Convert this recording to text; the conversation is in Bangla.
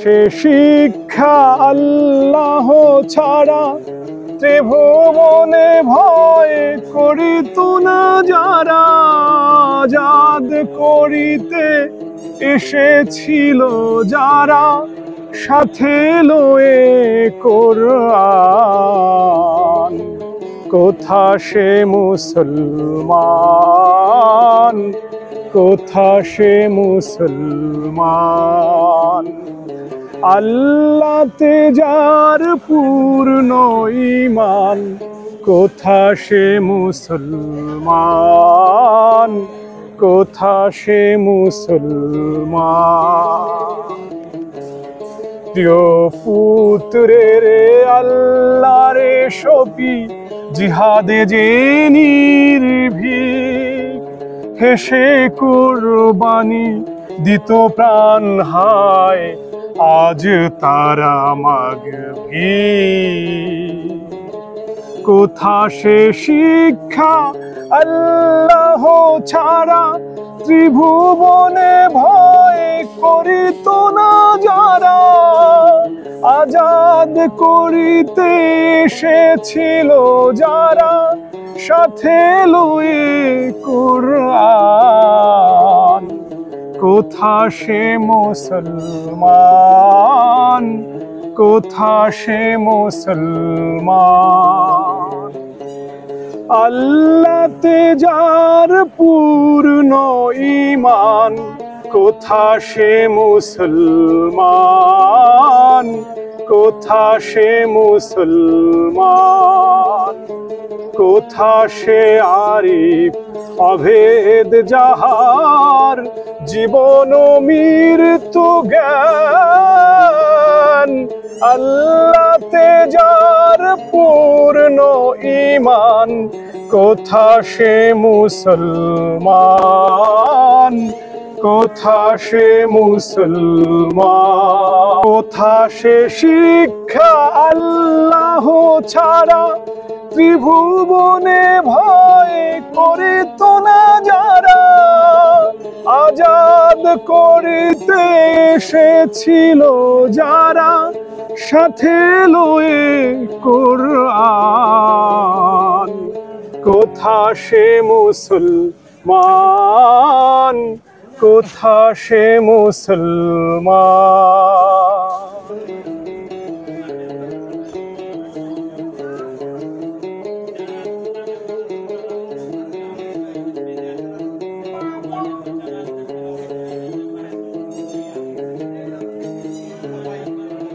সে শিক্ষা আল্লাহ ছাড়া ত্রিভুবনে ভয় করিত না যারা। আজাদ করিতে এসেছিল যারা, সাথে লয়ে কোরআন। কোথা সে মুসলমান, কোথা সে মুসলমান। আল্লাহতে যার পূর্ণ ঈমান, কোথা সে মুসলমান, কোথা সে মুসলমান। প্রিয় পুত্রের আল্লাহরে সপি জিহাদে যে নির্ভীক, হেসে কুরবানি দিত প্রাণ হায়, আজ তারা মাগভী। কোথা সে শিক্ষা আল্লাহ ছাড়া ত্রিভুবনে ভয় করিত না যারা। আজাদ করিতে এসেছিল যারা, সাথে লয়ে কোরআন। কোথা সে মুসলমান, কোথা সে মুসলমান। আল্লাহতে যার পূর্ণ ঈমান, কোথা সে মুসলমান, কোথা সে মুসলমান। কোথা সে আরিফ অভেদ যাহার, জীবন মৃত্যু জ্ঞান। আল্লাহতে যার পূর্ণ ঈমান, কোথা সে মুসলমান, কোথা সে মুসলমান। কোথা সে শিক্ষা আল্লাহ ছাড়া ত্রিভুবনে ভয় করিত না যারা। আজাদ করিতে এসেছিল যারা, সাথে লয়ে কোরআন। কোথা সে মুসলমান, কোথা সে মুসলমান।